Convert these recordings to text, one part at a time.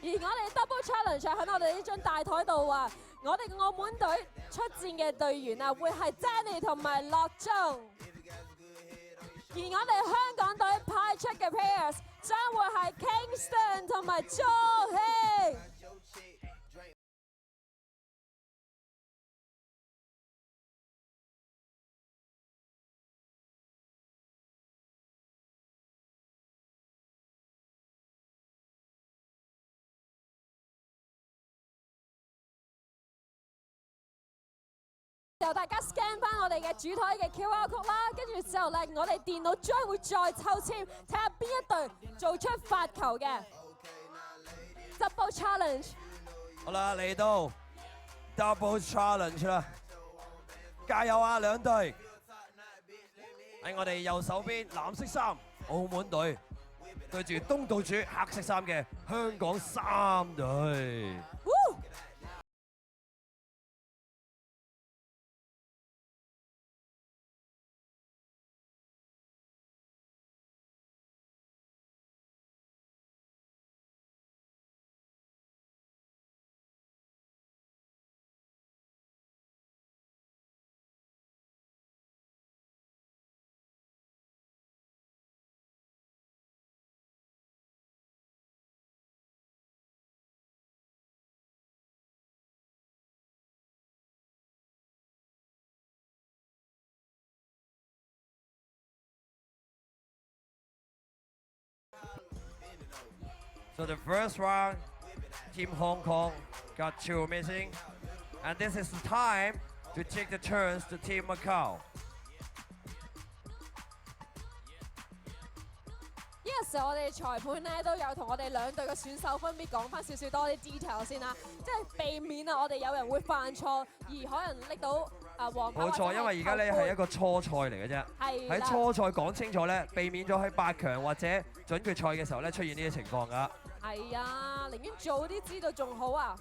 而我哋 Double Challenge 喺我哋呢張大台度啊，我哋澳門隊出戰嘅隊員啊，會係 Danny 同埋樂中。而我哋香港隊派出嘅 players 將會係 Kingston 同埋 Joe Hing。由大家 scan 翻我哋嘅主台嘅 QR code 啦，跟住之後咧，我哋電腦將會再抽籤，睇下邊一隊做出發球嘅 Double Challenge。好啦，嚟到 Double Challenge 啦，加油啊兩隊！喺我哋右手邊藍色衫澳門隊對住東道主黑色衫嘅香港3隊。So the first round, Team Hong Kong got 2 missing, and this is the time to take the turns to Team Macau. Yes， 我哋裁判咧都有同我哋兩隊嘅選手分別講翻少少多啲 detail 先啦，即係避免啊我哋有人會犯錯而可能拎到黃牌。冇錯，因為而家咧係一個初賽嚟嘅啫。喺初賽講清楚咧，避免咗喺8強或者準決賽嘅時候咧出現呢啲情況㗎。係啊，寧願早啲知道仲好啊！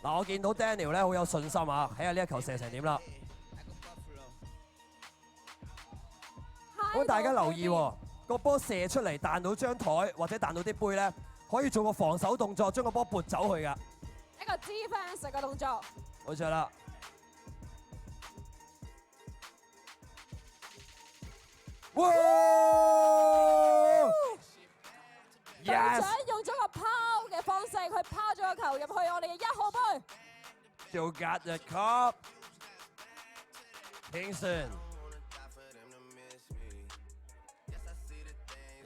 嗱，我見到 Daniel 咧好有信心啊，睇下呢一球射成點啦。咁大家留意喎，個波射出嚟彈到張台或者彈到啲杯咧，可以做個防守動作，將個波撥走去㗎。一個 defense 嘅動作。冇錯啦。哇！隊長用咗個拋嘅方式，佢拋咗個球入去我哋嘅1號杯。Still got the cup. Kingston.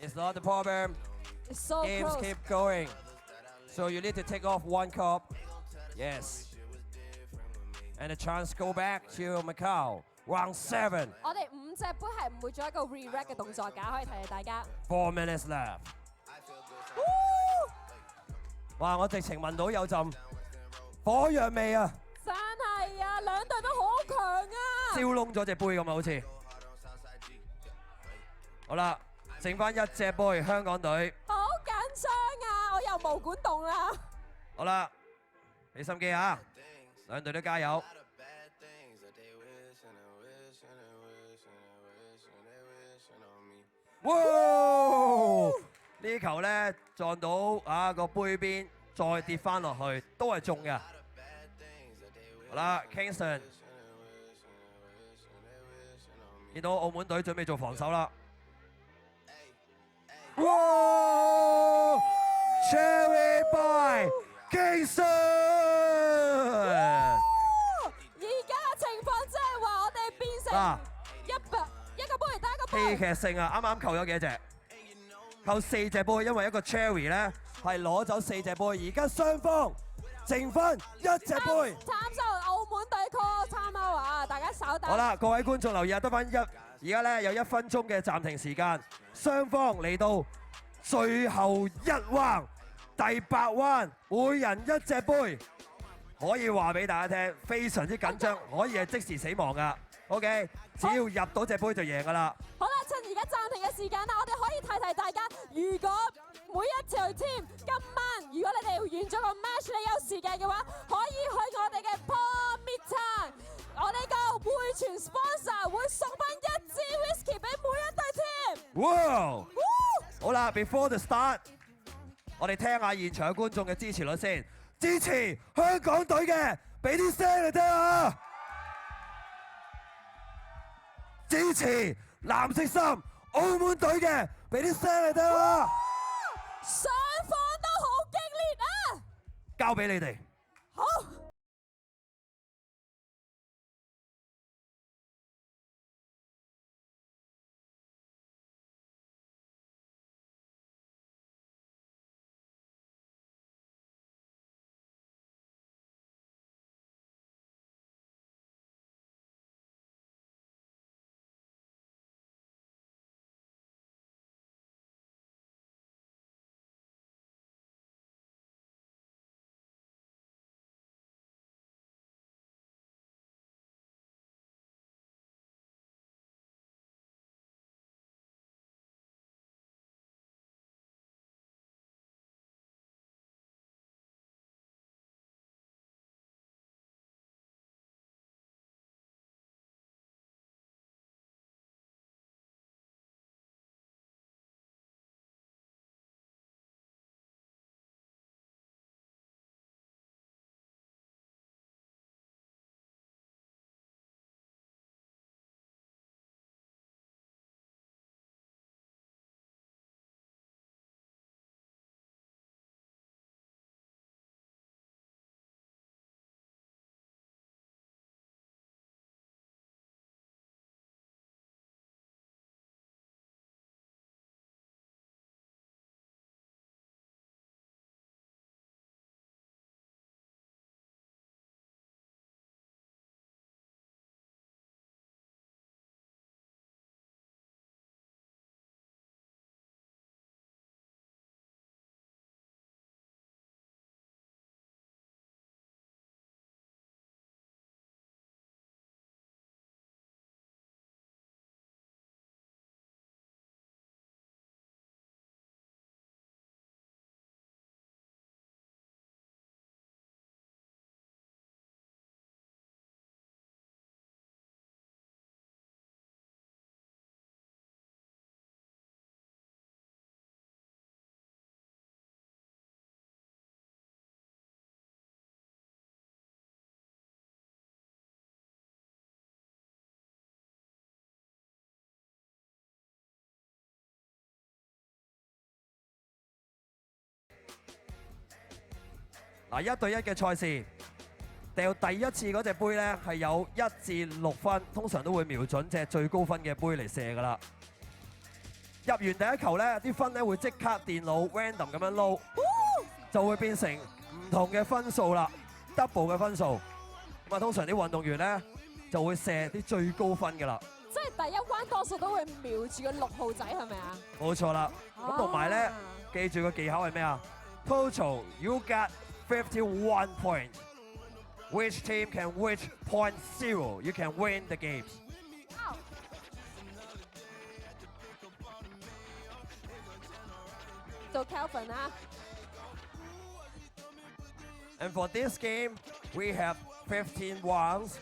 It's not the problem. It's so Games close. keep going. So you need to take off one cup. Yes. And the chance go back to Macau. Round 7. 我哋5隻杯係唔會做一個 re-rack 嘅動作㗎，可以提提大家。4 minutes left. 哇！我直情聞到有陣火藥味啊！真係啊，兩隊都好強啊！燒燶咗隻杯咁啊，好似。好啦，剩翻1隻杯，香港隊。好緊張啊！我又毛管動啦。好啦，俾心機啊！兩隊都加油。哇！呢球咧撞到啊個杯邊，再跌翻落去，都係中嘅。好啦 ，Kingston 見到澳門隊準備做防守啦。哇 ！Cherry by Kingston。而家嘅情況即係話我哋變成一個杯打一個杯。戲劇性啊！啱啱扣咗幾多隻？扣4隻杯，因為一個 Cherry 咧係攞走4隻杯，而家雙方剩翻1隻杯。參數澳門隊 call time out 啊！大家稍等。好啦，各位觀眾留意啊，得翻而家咧有1分鐘嘅暫停時間，雙方嚟到最後一彎，第8彎，每人1隻杯，可以話俾大家聽，非常之緊張，可以係即時死亡噶。OK， 只要入到隻杯就贏噶啦。好啦，趁而家暫停嘅時間啦，我哋可以提提大家，如果每一條 team 今晚如果你哋完咗個 match，你有時間嘅話，可以去我哋嘅 Paul Meet， 我哋個會傳 sponsor 會送翻1支 whisky 俾每一隊 team。哇！好啦 ，before the start， 我哋聽下現場嘅觀眾嘅支持率先，支持香港隊嘅，俾啲聲嚟聽下。支持藍色衫澳門隊嘅，俾啲聲嚟聽下。雙方都好激烈啊！交俾你哋。好。嗱，1對1嘅賽事，掉第一次嗰隻杯咧係有1至6分，通常都會瞄準隻最高分嘅杯嚟射噶啦。入完第一球咧，啲分咧會即刻電腦 random 咁樣撈，就會變成唔同嘅分數啦 ，double 嘅分數。咁啊，通常啲運動員咧就會射啲最高分噶啦。即係第一彎多數都會瞄住個6號仔係咪啊？冇錯啦。咁同埋咧，記住個技巧係咩啊 ？Total you got 51 points. Which team can reach point 0? You can win the games. 做 Kelvin 啊！ And for this game, we have 15 rounds,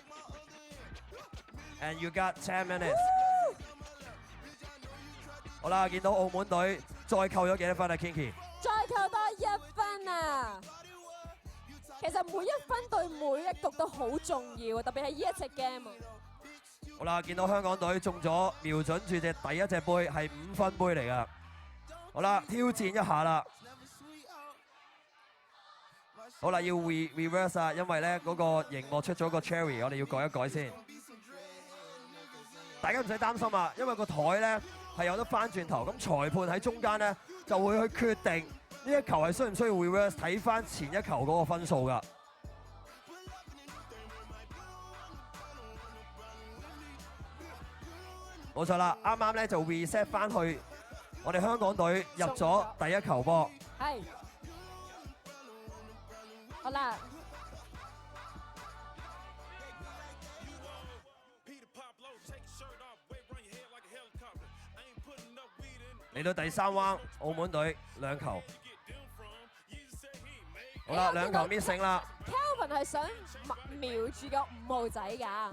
and you got 10 minutes. 好啦，見到澳門隊再扣咗幾多分啊 ，Kinky？ 再扣多1分啊！其實每一分對每一局都好重要，特別係呢一隻 game。好啦，見到香港隊中咗，瞄準住隻第一隻杯係5分杯嚟噶。好啦，挑戰一下啦。好啦，要 reverse 啊，因為咧嗰個熒幕出咗個 cherry， 我哋要改一改先。大家唔使擔心啊，因為個台咧係有得翻轉頭，咁裁判喺中間咧就會去決定呢一球係需唔需要 reverse， 睇翻前一球嗰個分數㗎。冇錯啦，啱啱咧就 reset 翻去，我哋香港隊入咗第一球波。係。好啦。嚟到第3彎，澳門隊2球。好啦，2球 missing 啦。Kelvin 係想瞄住個5號仔㗎。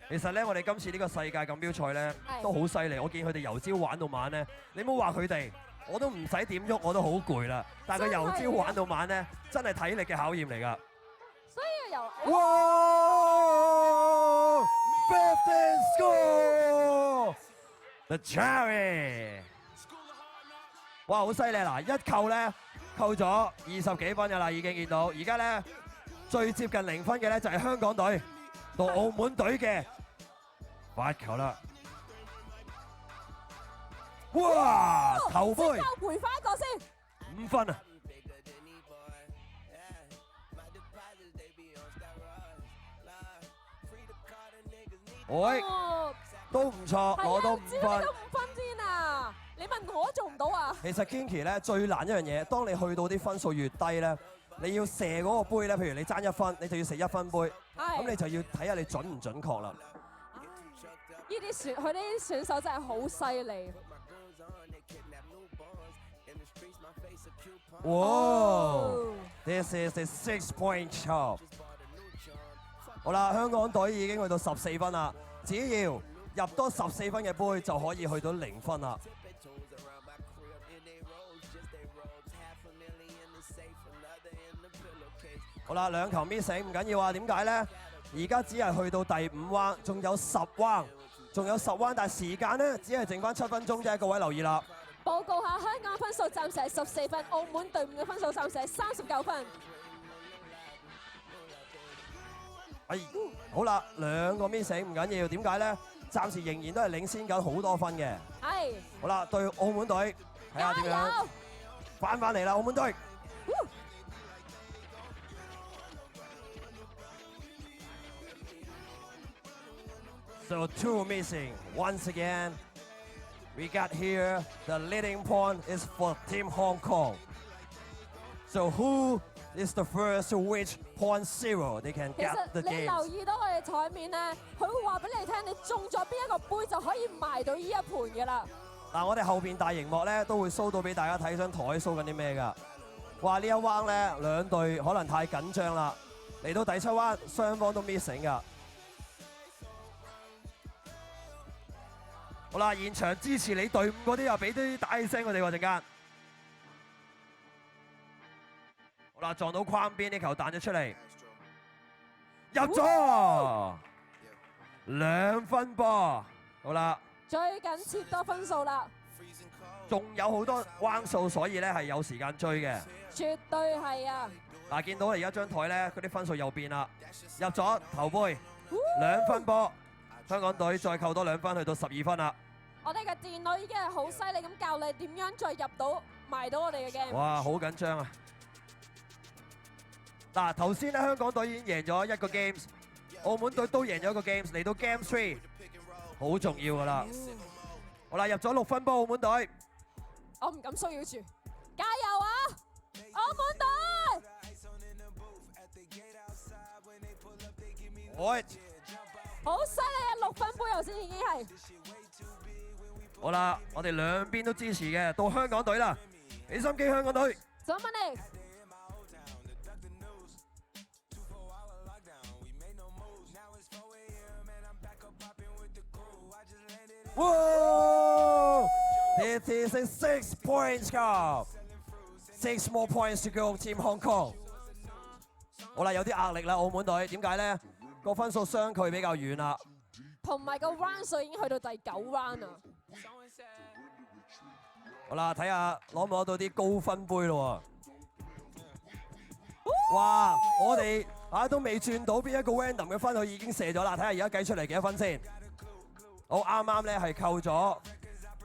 其實咧，我哋今次呢個世界錦標賽咧都好犀利，我見佢哋由朝玩到晚咧，你唔好話佢哋，我都唔使點喐，我都好攰啦。但係佢由朝玩到晚咧，真係體力嘅考驗嚟㗎。所以由哇 ！15 score the Cherry！ 哇，好犀利嗱！一扣咧扣咗20幾分㗎啦，已經見到。而家咧最接近0分嘅咧就係香港隊同澳門隊嘅8球啦。哇！頭杯賠翻一個先5分啊！喂，都唔錯，攞到5分。都5分先啊！你問我做唔到啊？其實 Kinky 咧最難一樣嘢，當你去到啲分數越低咧，你要射嗰個杯咧，譬如你爭1分，你就要射1分杯，咁你就要睇下你準唔準確啦。佢啲選手真係好犀利。哇 ！This is the 6-point shot。好啦，香港隊已經去到14分啦，只要入多14分嘅杯就可以去到0分啦。好啦，2球 missing 唔緊要啊，點解咧？而家只係去到第5彎，仲有10彎，但係時間咧只係剩翻7分鐘啫，各位留意啦。報告下香港分數暫時係14分，澳門隊伍嘅分數暫時係39分。好啦，2個 missing 唔緊要，點解咧？暫時仍然都係領先緊好多分嘅。係。好啦，對澳門隊睇下點樣翻嚟啦，澳門隊。So 2 missing. Once again, we got here the leading point is for Team Hong Kong. So who is the first to reach point 0? They can get the game. 其實你留意到我哋台面咧，佢會話俾你聽，你中咗邊一個杯就可以埋到呢一盤嘅啦。嗱，我哋後邊大熒幕咧都會 show 到俾大家睇張台 show 緊啲咩㗎。哇！呢一彎咧兩隊可能太緊張啦，嚟到第7彎雙方都 missing 㗎。好啦，現場支持你隊伍嗰啲又俾啲大聲我哋喎陣間。好啦，撞到框邊，呢球彈咗出嚟，入咗2分波。好啦，最緊切多分數啦。仲有好多彎數，所以咧係有時間追嘅。絕對係啊！嗱，見到而家張台咧，嗰啲分數又變啦，入咗頭杯2分波，香港隊再扣多2分，去到12分啦。我哋嘅電腦已經係好犀利咁教你點樣再入到埋到我哋嘅 game。哇，好緊張啊！嗱，頭先咧香港隊已經贏咗1個 games， 澳門隊都贏咗1個 games， 嚟到 Game 3，好重要噶啦。好啦，入咗6分波澳門隊。我唔敢騷擾住，加油啊！澳門隊！喂，好犀利啊！6分杯頭先已經係。好啦，我哋兩邊都支持嘅，到香港隊啦，俾心機香港隊。怎麼你？Whoa! This is a 6-point score. 6 more points to go, Team Hong Kong. 好啦，有啲壓力啦，澳門隊。點解咧？個分數相距比較遠啦。同埋個 round 數已經去到第9 round 啦。好啦，睇下攞唔攞到啲高分杯咯喎。哇！我哋都未轉到邊一個 random 嘅分，佢已經射咗啦。睇下而家計出嚟幾多分先。好，啱啱咧係扣咗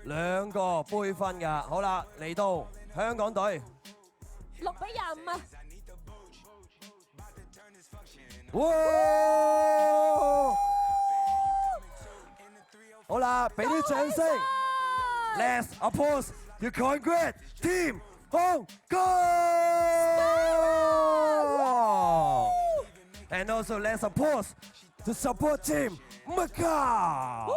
2個杯分㗎。好啦，嚟到香港隊6-25啊！哇！好啦，俾啲掌聲。Let's applause to congratulate Team Hong Kong! And also let's applause to support Team Macau!